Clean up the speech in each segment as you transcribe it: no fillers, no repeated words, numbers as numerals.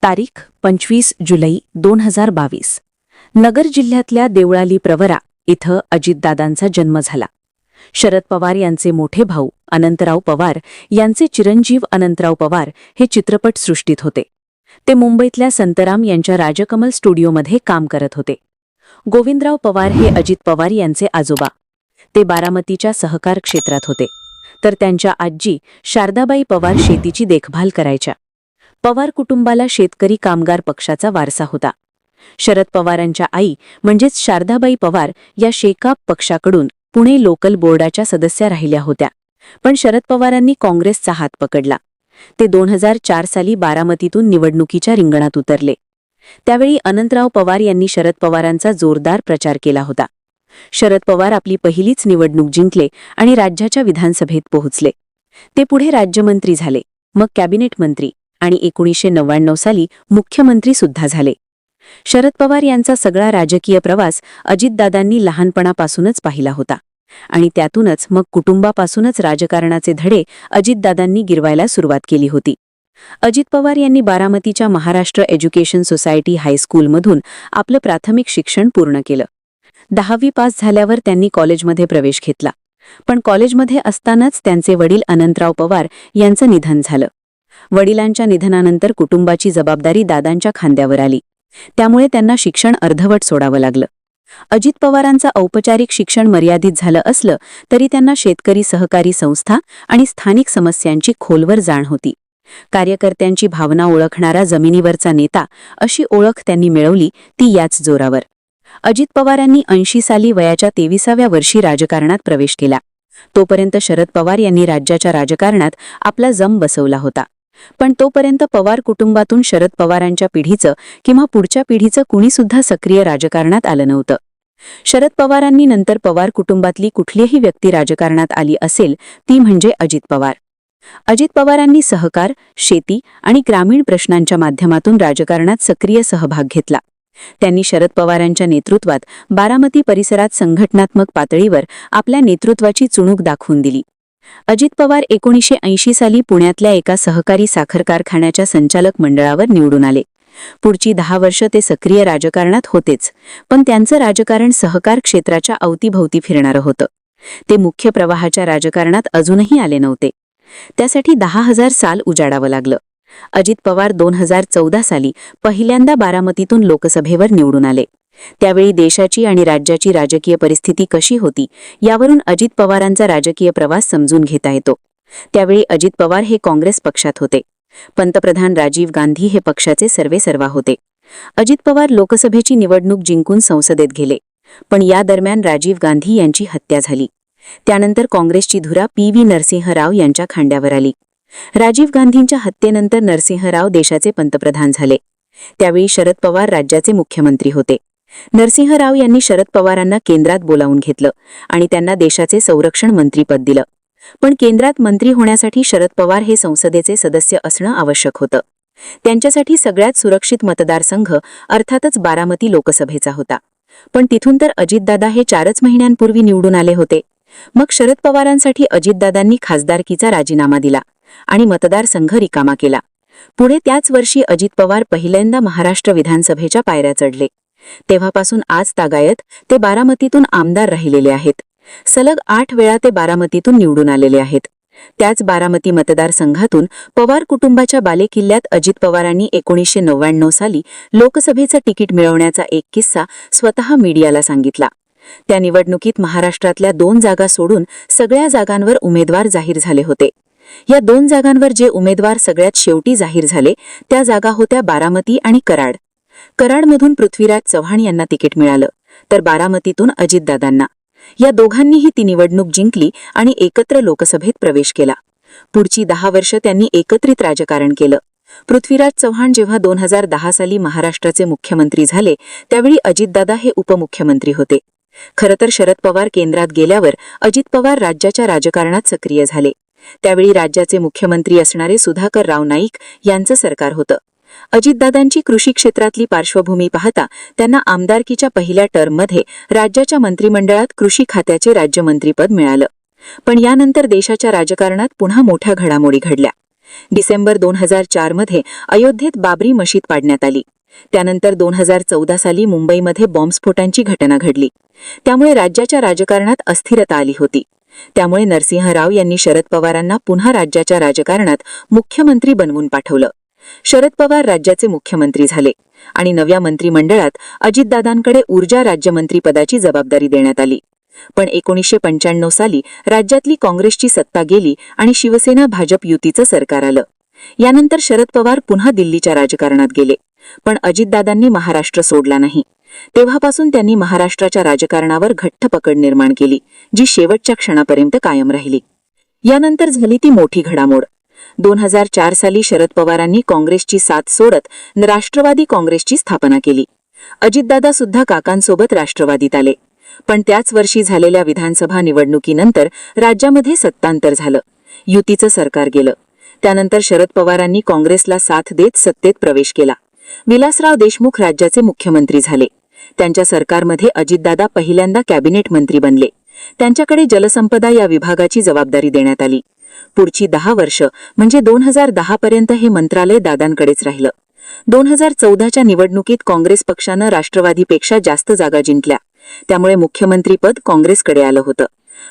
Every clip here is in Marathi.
तारीख 25 जुलै 2022. नगर जिल्ह्यातल्या देवळाली प्रवरा इथं अजितदादांचा जन्म झाला. शरद पवार यांचे मोठे भाऊ अनंतराव पवार यांचे चिरंजीव अनंतराव पवार हे चित्रपटसृष्टीत होते. ते मुंबईतल्या संतराम यांच्या राजकमल स्टुडिओमध्ये काम करत होते. गोविंदराव पवार हे अजित पवार यांचे आजोबा. ते बारामतीच्या सहकार क्षेत्रात होते, तर त्यांच्या आजी शारदाबाई पवार शेतीची देखभाल करायच्या. पवार कुटुंबाला शेतकरी कामगार पक्षाचा वारसा होता. शरद पवारांच्या आई म्हणजेच शारदाबाई पवार या शेकाप पक्षाकडून पुणे लोकल बोर्डाच्या सदस्या राहिल्या होत्या. पण शरद पवारांनी काँग्रेसचा हात पकडला. ते 2004 साली बारामतीतून निवडणुकीच्या रिंगणात उतरले. त्यावेळी अनंतराव पवार यांनी शरद पवारांचा जोरदार प्रचार केला होता. शरद पवार आपली पहिलीच निवडणूक जिंकले आणि राज्याच्या विधानसभेत पोहोचले. ते पुढे राज्यमंत्री झाले, मग कॅबिनेट मंत्री आणि 1999 साली मुख्यमंत्री सुद्धा झाले. शरद पवार यांचा सगळा राजकीय प्रवास अजितदादांनी लहानपणापासूनच पाहिला होता आणि त्यातूनच मग कुटुंबापासूनच राजकारणाचे धडे अजितदादांनी गिरवायला सुरुवात केली होती. अजित पवार यांनी बारामतीच्या महाराष्ट्र एज्युकेशन सोसायटी हायस्कूलमधून आपलं प्राथमिक शिक्षण पूर्ण केलं. 10वी पास झाल्यावर त्यांनी कॉलेजमध्ये प्रवेश घेतला. पण कॉलेजमध्ये असतानाच त्यांचे वडील अनंतराव पवार यांचं निधन झालं. वडिलांच्या निधनानंतर कुटुंबाची जबाबदारी दादांच्या खांद्यावर आली. त्यामुळे त्यांना शिक्षण अर्धवट सोडावं लागलं. अजित पवारांचं औपचारिक शिक्षण मर्यादित झालं असलं तरी त्यांना शेतकरी सहकारी संस्था आणि स्थानिक समस्यांची खोलवर जाण होती. कार्यकर्त्यांची भावना ओळखणारा जमिनीवरचा नेता अशी ओळख त्यांनी मिळवली, ती याच जोरावर. अजित पवारांनी 80 साली वयाच्या 23व्या वर्षी राजकारणात प्रवेश केला. तोपर्यंत शरद पवार यांनी राज्याच्या राजकारणात आपला जम बसवला होता. पण तोपर्यंत पवार कुटुंबातून शरद पवारांच्या पिढीचं किंवा पुढच्या पिढीचं कुणीसुद्धा सक्रिय राजकारणात आलं नव्हतं. शरद पवारांनी नंतर पवार कुटुंबातली कुठलीही व्यक्ती राजकारणात आली असेल ती म्हणजे अजित पवार. अजित पवारांनी सहकार, शेती आणि ग्रामीण प्रश्नांच्या माध्यमातून राजकारणात सक्रिय सहभाग घेतला. त्यांनी शरद पवारांच्या नेतृत्वात बारामती परिसरात संघटनात्मक पातळीवर आपल्या नेतृत्वाची चुणूक दाखवून दिली. अजित पवार 1980 साली पुण्यातल्या एका सहकारी साखर कारखान्याच्या संचालक मंडळावर निवडून आले. पुढची 10 वर्ष ते सक्रिय राजकारणात होतेच, पण त्यांचं राजकारण सहकार क्षेत्राच्या अवतीभवती फिरणारं होतं. ते मुख्य प्रवाहाच्या राजकारणात अजूनही आले नव्हते. त्यासाठी 10,000 साल उजाडावं लागलं. अजित पवार 2014 साली पहिल्यांदा बारामतीतून लोकसभेवर निवडून आले. त्यावेळी देशाची आणि राज्याची राजकीय परिस्थिती कशी होती यावरून अजित पवारांचा राजकीय प्रवास समजून घेता येतो. त्यावेळी अजित पवार हे काँग्रेस पक्षात होते. पंतप्रधान राजीव गांधी हे पक्षाचे सर्वेसर्वा होते. अजित पवार लोकसभेची निवडणूक जिंकून संसदेत गेले, पण या दरम्यान राजीव गांधी यांची हत्या झाली. त्यानंतर काँग्रेसची धुरा PV नरसिंह राव यांच्या खांद्यावर आली. राजीव गांधींच्या हत्येनंतर नरसिंह राव देशाचे पंतप्रधान झाले. त्यावेळी शरद पवार राज्याचे मुख्यमंत्री होते. नरसिंह राव यांनी शरद पवारांना केंद्रात बोलावून घेतलं आणि त्यांना देशाचे संरक्षण मंत्रीपद दिलं. पण केंद्रात मंत्री होण्यासाठी शरद पवार हे संसदेचे सदस्य असणं आवश्यक होतं. त्यांच्यासाठी सगळ्यात सुरक्षित मतदारसंघ अर्थातच बारामती लोकसभेचा होता. पण तिथून तर अजितदादा हे 4च महिन्यांपूर्वी निवडून आले होते. मग शरद पवारांसाठी अजितदादांनी खासदारकीचा राजीनामा दिला आणि मतदारसंघ रिकामा केला. पुढे त्याच वर्षी अजित पवार पहिल्यांदा महाराष्ट्र विधानसभेच्या पायऱ्या चढले. तेव्हापासून आज तागायत ते बारामतीतून आमदार राहिलेले आहेत. सलग 8 वेळा ते बारामतीतून निवडून आलेले आहेत. त्याच बारामती मतदारसंघातून पवार कुटुंबाच्या बालेकिल्ल्यात अजित पवारांनी 1999 साली लोकसभेचं तिकीट मिळवण्याचा एक किस्सा स्वतः मीडियाला सांगितला. त्या निवडणुकीत महाराष्ट्रातल्या 2 जागा सोडून सगळ्या जागांवर उमेदवार जाहीर झाले होते. या 2 जागांवर जे उमेदवार सगळ्यात शेवटी जाहीर झाले त्या जागा होत्या बारामती आणि कराड. कराडमधून पृथ्वीराज चव्हाण यांना तिकीट मिळालं, तर बारामतीतून अजितदादांना. या दोघांनीही ती निवडणूक जिंकली आणि एकत्र लोकसभेत प्रवेश केला. पुढची 10 वर्ष त्यांनी एकत्रित राजकारण केलं. पृथ्वीराज चव्हाण जेव्हा 2010 साली महाराष्ट्राचे मुख्यमंत्री झाले त्यावेळी अजितदादा हे उपमुख्यमंत्री होते. खरं तर शरद पवार केंद्रात गेल्यावर अजित पवार राज्याच्या राजकारणात सक्रिय झाले. त्यावेळी राज्याचे मुख्यमंत्री असणारे सुधाकरराव नाईक यांचं सरकार होतं. अजितदादांची कृषी क्षेत्रातली पार्श्वभूमी पाहता त्यांना आमदारकीच्या पहिल्या टर्ममध्ये राज्याच्या मंत्रिमंडळात कृषी खात्याचे राज्यमंत्रीपद मिळालं. पण यानंतर देशाच्या राजकारणात पुन्हा मोठ्या घडामोडी घडल्या. डिसेंबर 2004 मध्ये अयोध्येत बाबरी मशीद पाडण्यात आली. त्यानंतर 2014 साली मुंबईमध्ये बॉम्बस्फोटांची घटना घडली. त्यामुळे राज्याच्या राजकारणात अस्थिरता आली होती. त्यामुळे नरसिंह राव यांनी शरद पवारांना पुन्हा राज्याच्या राजकारणात मुख्यमंत्री बनवून पाठवलं. शरद पवार राज्याचे मुख्यमंत्री झाले आणि नव्या मंत्रिमंडळात अजितदादांकडे ऊर्जा राज्यमंत्रीपदाची जबाबदारी देण्यात आली. पण 1995 साली राज्यातली काँग्रेसची सत्ता गेली आणि शिवसेना भाजप युतीचं सरकार आलं. यानंतर शरद पवार पुन्हा दिल्लीच्या राजकारणात गेले. पण अजितदादांनी महाराष्ट्र सोडला नाही. तेव्हापासून त्यांनी महाराष्ट्राच्या राजकारणावर घट्ट पकड निर्माण केली, जी शेवटच्या क्षणापर्यंत कायम राहिली. यानंतर झाली ती मोठी घडामोड. 2004 साली शरद पवारांनी काँग्रेसची साथ सोडत राष्ट्रवादी काँग्रेसची स्थापना केली. अजितदादा सुद्धा काकांसोबत राष्ट्रवादीत आले. पण त्याच वर्षी झालेल्या विधानसभा निवडणुकीनंतर राज्यामध्ये सत्तांतर झालं. युतीचं सरकार गेलं. त्यानंतर शरद पवारांनी काँग्रेसला साथ देत सत्तेत प्रवेश केला. विलासराव देशमुख राज्याचे मुख्यमंत्री झाले. त्यांच्या सरकारमध्ये अजितदादा पहिल्यांदा कॅबिनेट मंत्री बनले. त्यांच्याकडे जलसंपदा या विभागाची जबाबदारी देण्यात आली. पुढची 10 वर्ष म्हणजे 2010 पर्यंत हे मंत्रालय दादांकडेच राहिलं. 2014च्या निवडणुकीत काँग्रेस पक्षानं राष्ट्रवादीपेक्षा जास्त जागा जिंकल्या. त्यामुळे मुख्यमंत्रीपद काँग्रेसकडे आलं होतं.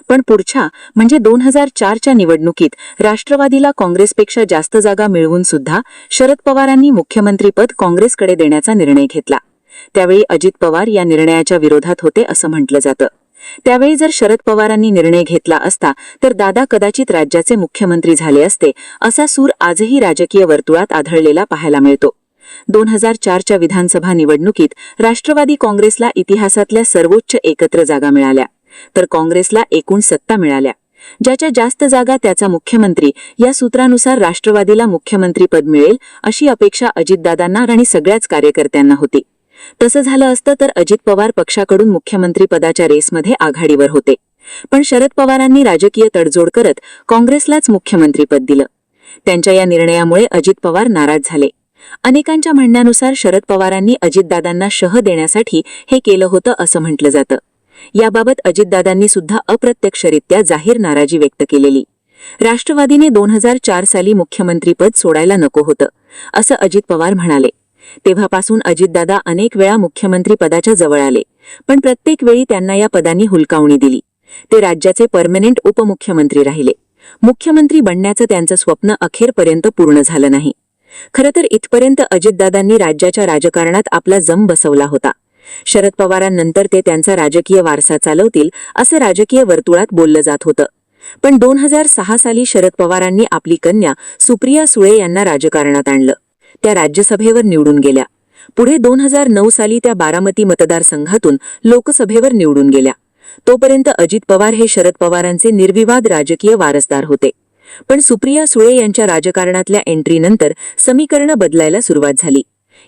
पण पुढच्या म्हणजे 2004च्या निवडणुकीत राष्ट्रवादीला काँग्रेसपेक्षा जास्त जागा मिळवून सुद्धा शरद पवारांनी मुख्यमंत्रीपद काँग्रेसकडे देण्याचा निर्णय घेतला. त्यावेळी अजित पवार या निर्णयाच्या विरोधात होते असं म्हटलं जातं. त्यावेळी जर शरद पवारांनी निर्णय घेतला असता तर दादा कदाचित राज्याचे मुख्यमंत्री झाले असते, असा सूर आजही राजकीय वर्तुळात आढळलेला पाहायला मिळतो. 2004च्या विधानसभा निवडणुकीत राष्ट्रवादी काँग्रेसला इतिहासातल्या सर्वोच्च एकत्र जागा मिळाल्या, तर काँग्रेसला एकूण सत्ता मिळाल्या. ज्याच्या जास्त जागा त्याचा मुख्यमंत्री या सूत्रानुसार राष्ट्रवादीला मुख्यमंत्रीपद मिळेल अशी अपेक्षा अजितदादांना आणि सगळ्याच कार्यकर्त्यांना होती. तसं झालं असतं तर अजित पवार पक्षाकडून मुख्यमंत्रीपदाच्या रेसमध्ये आघाडीवर होते. पण शरद पवारांनी राजकीय तडजोड करत काँग्रेसलाच मुख्यमंत्रीपद दिलं. त्यांच्या या निर्णयामुळे अजित पवार नाराज झाले. अनेकांच्या म्हणण्यानुसार शरद पवारांनी अजितदादांना शह देण्यासाठी हे केलं होतं असं म्हटलं जातं. याबाबत अजितदादांनी सुद्धा अप्रत्यक्षरित्या जाहीर नाराजी व्यक्त केलेली. राष्ट्रवादीने 2004 साली मुख्यमंत्रीपद सोडायला नको होतं असं अजित पवार म्हणाले. तेव्हापासून अजितदादा अनेक वेळा मुख्यमंत्रीपदाच्या जवळ आले, पण प्रत्येक वेळी त्यांना या पदांनी हुलकावणी दिली. ते राज्याचे परमनेंट उपमुख्यमंत्री राहिले. मुख्यमंत्री बनण्याचं त्यांचं स्वप्न अखेरपर्यंत पूर्ण झालं नाही. खरं तर इथपर्यंत अजितदादांनी राज्याच्या राजकारणात आपला जम बसवला होता. शरद पवारांनंतर ते त्यांचा राजकीय वारसा चालवतील असं राजकीय वर्तुळात बोललं जात होतं. पण 2006 साली शरद पवारांनी आपली कन्या सुप्रिया सुळे यांना राजकारणात आणलं. त्या राज्यसभेवर निवडून गेल्या. पुढे 2009 साली त्या बारामती मतदारसंघातून लोकसभेवर निवडून गेल्या. तोपर्यंत अजित पवार हे शरद पवारांचे निर्विवाद राजकीय वारसदार होते. पण सुप्रिया सुळे यांच्या राजकारणातल्या एंट्रीनंतर समीकरणं बदलायला सुरुवात झाली.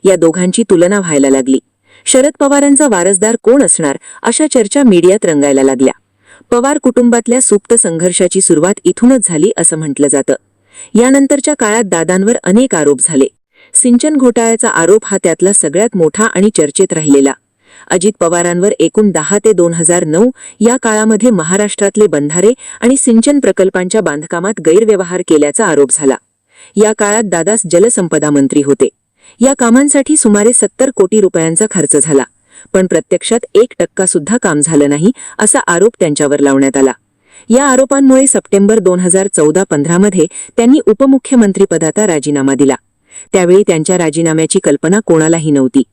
या दोघांची तुलना व्हायला लागली. शरद पवारांचा वारसदार कोण असणार अशा चर्चा मीडियात रंगायला लागल्या. पवार कुटुंबातल्या सुप्त संघर्षाची सुरुवात इथूनच झाली असं म्हटलं जातं. यानंतरच्या काळात दादांवर अनेक आरोप झाले. सिंचन घोटाळ्याचा आरोप हा त्यातला सगळ्यात मोठा आणि चर्चेत राहिलेला. अजित पवारांवर एकूण 10 ते 2009 या काळामध्ये महाराष्ट्रातले बंधारे आणि सिंचन प्रकल्पांच्या बांधकामात गैरव्यवहार केल्याचा आरोप झाला. या काळात दादास जलसंपदा मंत्री होते. या कामांसाठी सुमारे 70 कोटी रुपयांचा खर्च झाला, पण प्रत्यक्षात 1% सुद्धा काम झालं नाही असा आरोप त्यांच्यावर लावण्यात आला. या आरोपांमुळे सप्टेंबर 2014-15 मध्ये त्यांनी उपमुख्यमंत्रीपदाचा राजीनामा दिला. त्यावेळी त्यांच्या राजीनाम्याची कल्पना कोणालाही नव्हती.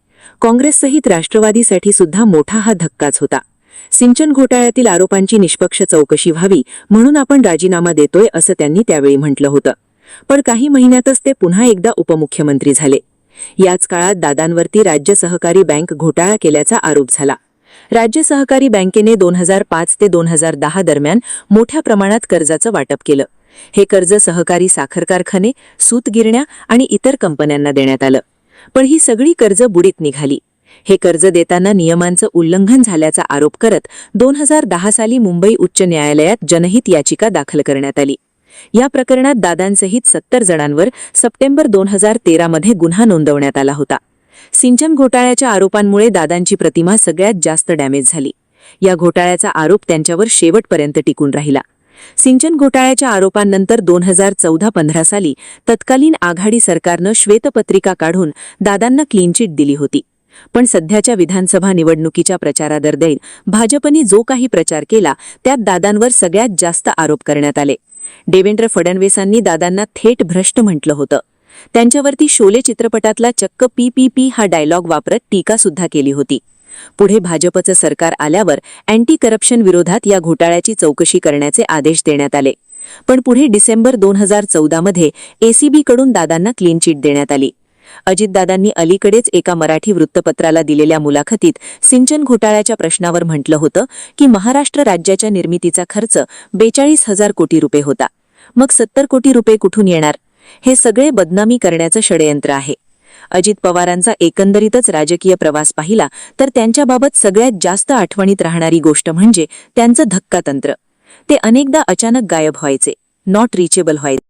काँग्रेससहित राष्ट्रवादीसाठी सुद्धा मोठा हा धक्काच होता. सिंचन घोटाळ्यातील आरोपांची निष्पक्ष चौकशी व्हावी म्हणून आपण राजीनामा देतोय असं त्यांनी त्यावेळी म्हटलं होतं. पण काही महिन्यातच ते पुन्हा एकदा उपमुख्यमंत्री झाले. याच काळात दादांवरती राज्य सहकारी बँक घोटाळा केल्याचा आरोप झाला. राज्य सहकारी बँकेने 2005 ते 2010 दरम्यान मोठ्या प्रमाणात कर्जाचं वाटप केलं. हे कर्ज सहकारी साखर कारखाने, सूतगिरण्या आणि इतर कंपन्यांना देण्यात आलं. पण ही सगळी कर्ज बुडीत निघाली. हे कर्ज देताना नियमांचं उल्लंघन झाल्याचा आरोप करत 2010 साली मुंबई उच्च न्यायालयात जनहित याचिका दाखल करण्यात आली. या प्रकरणात दादांसहित 70 जणांवर सप्टेंबर 2013 मध्ये गुन्हा नोंदवण्यात आला होता. सिंचन घोटाळ्याच्या आरोपांमुळे दादांची प्रतिमा सगळ्यात जास्त डॅमेज झाली. या घोटाळ्याचा आरोप त्यांच्यावर शेवटपर्यंत टिकून राहिला. सिंचन घोटाळ्याच्या आरोपांनंतर 2014-15 साली तत्कालीन आघाडी सरकारनं श्वेतपत्रिका काढून दादांना क्लीन चिट दिली होती. पण सध्याच्या विधानसभा निवडणुकीच्या प्रचारादरम्यान भाजपने जो काही प्रचार केला त्यात दादांवर सगळ्यात जास्त आरोप करण्यात आले. देवेंद्र फडणवीसांनी दादांना थेट भ्रष्ट म्हटलं होतं. त्यांच्यावरती शोले चित्रपटातला चक्क PPP हा डायलॉग वापरत टीकासुद्धा केली होती. पुढे भाजपचं सरकार आल्यावर अँटी करप्शन विरोधात या घोटाळ्याची चौकशी करण्याचे आदेश देण्यात आले. पण पुढे डिसेंबर 2014 मध्ये ACB कडून दादांना क्लीन चिट देण्यात आली. अजितदादांनी अलीकडेच एका मराठी वृत्तपत्राला दिलेल्या मुलाखतीत सिंचन घोटाळ्याच्या प्रश्नावर म्हटलं होतं की महाराष्ट्र राज्याच्या निर्मितीचा खर्च 42,000 कोटी रुपये होता. मग 70 कोटी रुपये कुठून येणार? हे सगळे बदनामी करण्याचं षडयंत्र आहे. अजित पवारांचा एकंदरीतच राजकीय प्रवास पाहिला तर त्यांच्याबाबत सगळ्यात जास्त आठवणीत राहणारी गोष्ट म्हणजे त्यांचं धक्कातंत्र. ते अनेकदा अचानक गायब व्हायचे, नॉट रिचेबल व्हायचे.